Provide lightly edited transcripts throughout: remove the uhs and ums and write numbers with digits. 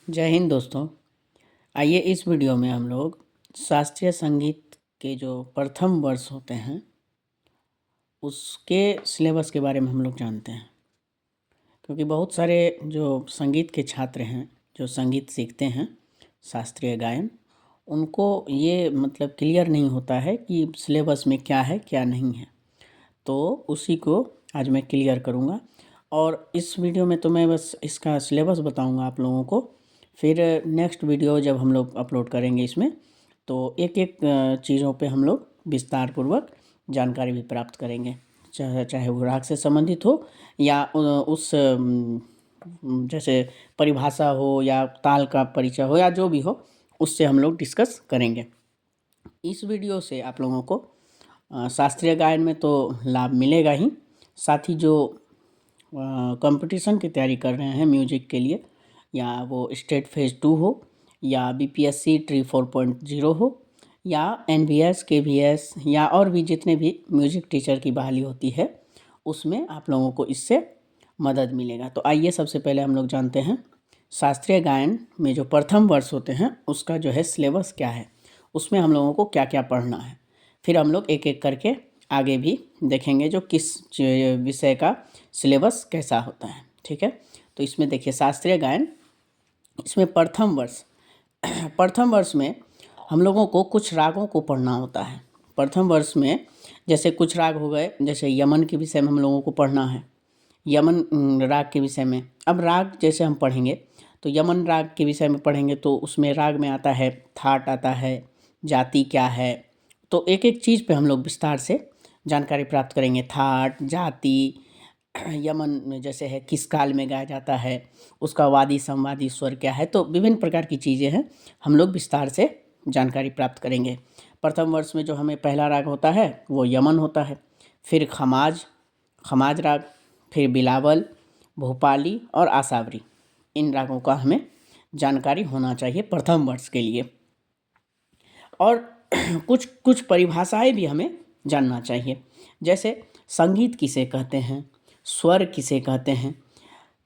जय हिंद दोस्तों। आइए इस वीडियो में हम लोग शास्त्रीय संगीत के जो प्रथम वर्ष होते हैं उसके सिलेबस के बारे में हम लोग जानते हैं। क्योंकि बहुत सारे जो संगीत के छात्र हैं जो संगीत सीखते हैं शास्त्रीय गायन, उनको ये मतलब क्लियर नहीं होता है कि सिलेबस में क्या है क्या नहीं है। तो उसी को आज मैं क्लियर करूँगा और इस वीडियो में तो मैं बस इसका सिलेबस बताऊँगा आप लोगों को। फिर नेक्स्ट वीडियो जब हम लोग अपलोड करेंगे इसमें तो एक एक चीज़ों पे हम लोग विस्तार पूर्वक जानकारी भी प्राप्त करेंगे, चाहे चाहे वो राग से संबंधित हो या उस जैसे परिभाषा हो या ताल का परिचय हो या जो भी हो, उससे हम लोग डिस्कस करेंगे। इस वीडियो से आप लोगों को शास्त्रीय गायन में तो लाभ मिलेगा ही, साथ ही जो कंपटीशन की तैयारी कर रहे हैं म्यूजिक के लिए, या वो स्टेट फेज 2 हो या बीपीएससी ट्री 4.0 हो या एनवीएस केवीएस या और भी जितने भी म्यूजिक टीचर की बहाली होती है उसमें आप लोगों को इससे मदद मिलेगा। तो आइए सबसे पहले हम लोग जानते हैं शास्त्रीय गायन में जो प्रथम वर्ष होते हैं उसका जो है सिलेबस क्या है, उसमें हम लोगों को क्या क्या पढ़ना है। फिर हम लोग एक एक करके आगे भी देखेंगे जो किस विषय का सिलेबस कैसा होता है। ठीक है, तो इसमें देखिए शास्त्रीय गायन, इसमें प्रथम वर्ष प्रथम वर्ष में हम लोगों को कुछ रागों को पढ़ना होता है। प्रथम वर्ष में जैसे कुछ राग हो गए, जैसे यमन के विषय में हम लोगों को पढ़ना है, यमन राग के विषय में। अब राग जैसे हम पढ़ेंगे तो यमन राग के विषय में पढ़ेंगे तो उसमें राग में आता है थाट, आता है जाति क्या है। तो एक एक चीज़ पे हम लोग विस्तार से जानकारी प्राप्त करेंगे। थाट, जाति, यमन में जैसे है किस काल में गाया जाता है, उसका वादी संवादी स्वर क्या है। तो विभिन्न प्रकार की चीज़ें हैं, हम लोग विस्तार से जानकारी प्राप्त करेंगे। प्रथम वर्ष में जो हमें पहला राग होता है वो यमन होता है, फिर खमाज राग, फिर बिलावल, भोपाली और आसावरी, इन रागों का हमें जानकारी होना चाहिए प्रथम वर्ष के लिए। और कुछ कुछ परिभाषाएं भी हमें जानना चाहिए, जैसे संगीत किसे कहते हैं, स्वर किसे कहते हैं,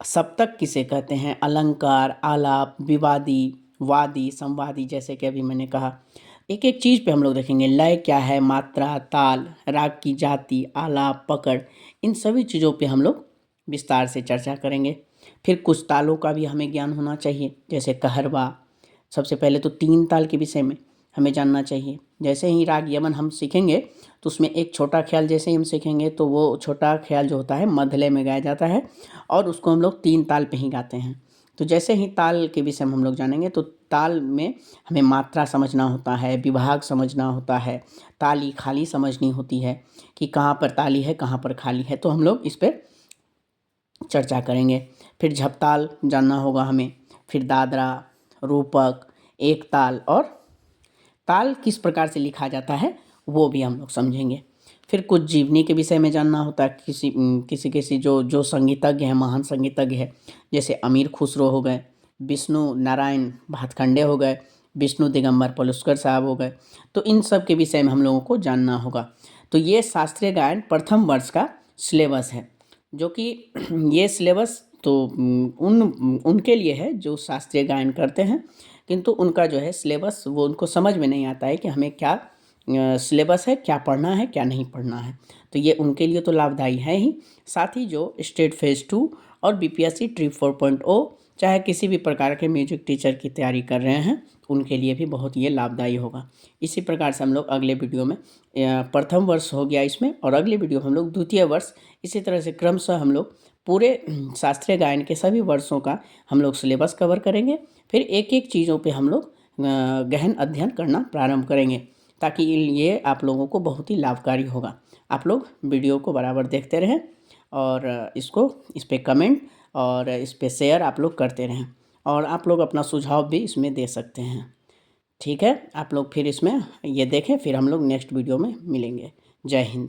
सप्तक किसे कहते हैं, अलंकार, आलाप, विवादी, वादी, संवादी, जैसे कि अभी मैंने कहा। एक एक चीज़ पे हम लोग देखेंगे। लय क्या है, मात्रा, ताल, राग की जाति, आलाप, पकड़, इन सभी चीज़ों पे हम लोग विस्तार से चर्चा करेंगे। फिर कुछ तालों का भी हमें ज्ञान होना चाहिए, जैसे कहरवा। सबसे पहले तो 3 ताल के विषय में हमें जानना चाहिए। जैसे ही राग यमन हम सीखेंगे तो उसमें एक छोटा ख्याल जैसे ही हम सीखेंगे तो वो छोटा ख्याल जो होता है मध्यलय में गाया जाता है और उसको हम लोग 3 ताल पे ही गाते हैं। तो जैसे ही ताल के विषय में हम लोग जानेंगे तो ताल में हमें मात्रा समझना होता है, विभाग समझना होता है, ताली खाली समझनी होती है कि कहाँ पर ताली है कहाँ पर खाली है। तो हम लोग इस पर चर्चा करेंगे। फिर झपताल जानना होगा हमें, फिर दादरा, रूपक, एक ताल और ताल किस प्रकार से लिखा जाता है वो भी हम लोग समझेंगे। फिर कुछ जीवनी के विषय में जानना होता है, किसी जो संगीतज्ञ हैं, महान संगीतज्ञ हैं, जैसे अमीर खुसरो हो गए, विष्णु नारायण भातखंडे हो गए, विष्णु दिगंबर पलुस्कर साहब हो गए। तो इन सब के विषय में हम लोगों को जानना होगा। तो ये शास्त्रीय गायन प्रथम वर्ष का सिलेबस है, जो कि ये सिलेबस तो उनके लिए है जो शास्त्रीय गायन करते हैं, किंतु उनका जो है सिलेबस वो उनको समझ में नहीं आता है कि हमें क्या सिलेबस है, क्या पढ़ना है क्या नहीं पढ़ना है। तो ये उनके लिए तो लाभदायी है ही, साथ ही जो स्टेट फेज 2 और बीपीएससी ट्री 4.0 चाहे किसी भी प्रकार के म्यूजिक टीचर की तैयारी कर रहे हैं उनके लिए भी बहुत ये लाभदायी होगा। इसी प्रकार से हम लोग अगले वीडियो में प्रथम वर्ष हो गया इसमें, और अगले वीडियो में हम लोग द्वितीय वर्ष, इसी तरह से क्रमशः हम लोग पूरे शास्त्रीय गायन के सभी वर्षों का हम लोग सिलेबस कवर करेंगे। फिर एक एक चीज़ों पे हम लोग गहन अध्ययन करना प्रारंभ करेंगे, ताकि ये आप लोगों को बहुत ही लाभकारी होगा। आप लोग वीडियो को बराबर देखते रहें और इस पे कमेंट और इस पे शेयर आप लोग करते रहें, और आप लोग अपना सुझाव भी इसमें दे सकते हैं। ठीक है, आप लोग फिर इसमें ये देखें, फिर हम लोग नेक्स्ट वीडियो में मिलेंगे। जय हिंद।